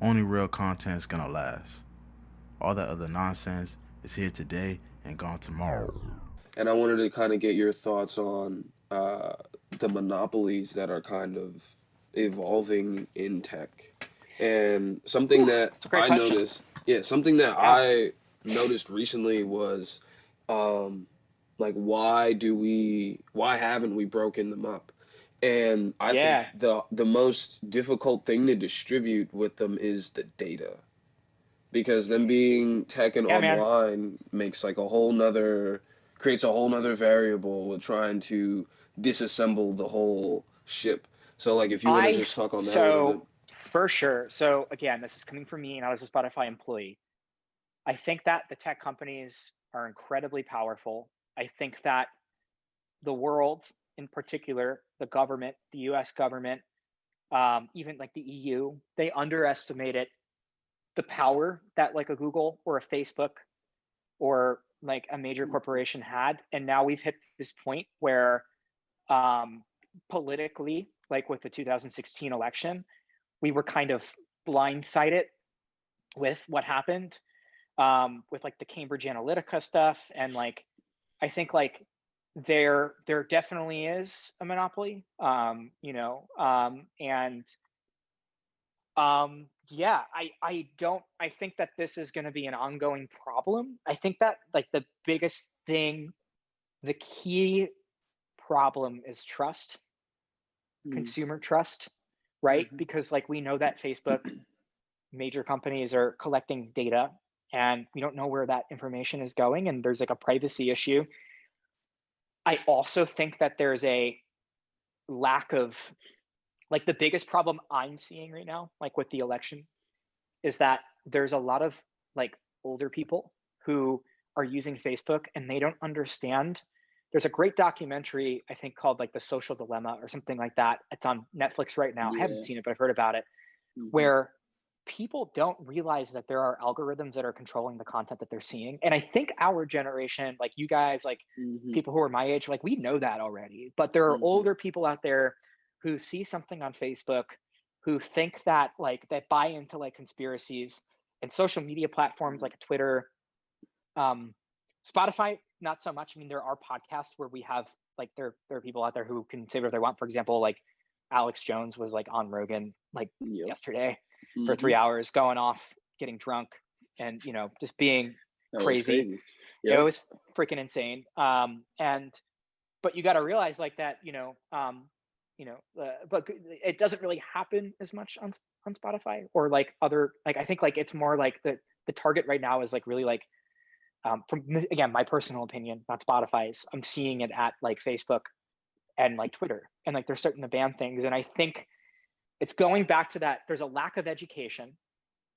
Only real content is gonna last. All that other nonsense is here today and gone tomorrow. And I wanted to kind of get your thoughts on the monopolies that are kind of evolving in tech. And something Whew, that that's a great I question. noticed, yeah, something that Yeah. I noticed recently was um, like why haven't we broken them up? And I think Yeah. the most difficult thing to distribute with them is the data, because them being tech and Yeah, man. online makes like a whole nother creates a whole nother variable with trying to disassemble the whole ship. So like if you want to just talk on that a little bit. So for sure. So again, this is coming from me and I was a Spotify employee. I think that the tech companies are incredibly powerful. I think that the world, in particular, the government, the US government, even like the EU, they underestimated the power that like a Google or a Facebook or like a major corporation had. And now we've hit this point where um, politically, like with the 2016 election, we were kind of blindsided with what happened with like the Cambridge Analytica stuff. And like, I think like there definitely is a monopoly, and yeah, I think that this is going to be an ongoing problem. I think that like the biggest thing, the key problem is trust, Mm. consumer trust, right? Mhm. Because like we know that Facebook, major companies are collecting data and we don't know where that information is going, and there's like a privacy issue. I also think that there's a lack of, like, the biggest problem I'm seeing right now, like with the election, is that there's a lot of like older people who are using Facebook and they don't understand. There's a great documentary, I think, called like The Social Dilemma or something like that. It's on Netflix right now. I haven't Yeah. seen it, but I've heard about it, Mhm. where people don't realize that there are algorithms that are controlling the content that they're seeing. And I think our generation, like you guys, like Mhm. people who are my age, like we know that already. But there are Mhm. older people out there who see something on Facebook, who think that like that buy into like conspiracies, and social media platforms like Twitter, um, Spotify, not so much. I mean, there are podcasts where we have like there are people out there who can say what they want. For example, like Alex Jones was like on Rogan like Yep. yesterday for three Mhm. hours, going off, getting drunk, and just being That was crazy. crazy. It Yep. was freaking insane. And but you got to realize like that, but it doesn't really happen as much on Spotify or like other, like I think like it's more like the target right now is like really like from again my personal opinion, not Spotify's. I'm seeing it at like Facebook and like Twitter, and like they're starting to ban things, and I think it's going back to that. There's a lack of education.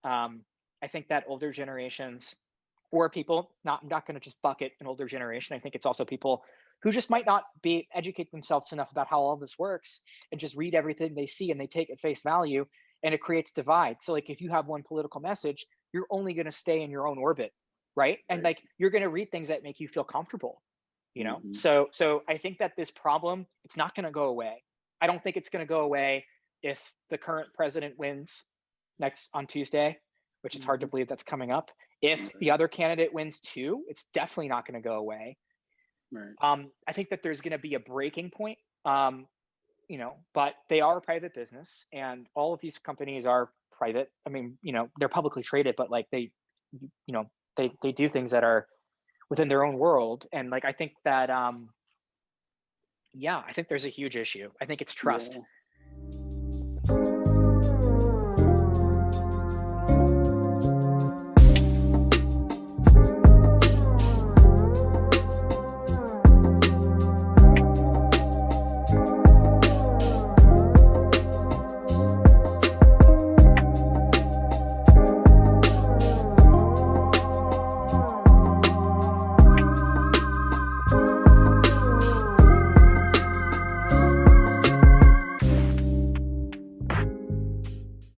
Um, I think that older generations or people, not I'm not going to just bucket an older generation. I think it's also people who just might not be educate themselves enough about how all this works and just read everything they see and they take at face value, and it creates divide. So like if you have one political message, you're only going to stay in your own orbit, right? And Right. like you're going to read things that make you feel comfortable, Mhm. so I think that this problem, it's not going to go away. I don't think it's going to go away if the current president wins next on Tuesday, which is hard to Mhm. believe that's coming up. If the Right. other candidate wins too, it's definitely not going to go away. Right. I think that there's going to be a breaking point, um, but they are a private business, and all of these companies are private. I mean, they're publicly traded, but like you know, they do things that are within their own world, and like I think that, yeah, I think there's a huge issue. I think it's Yeah. trust.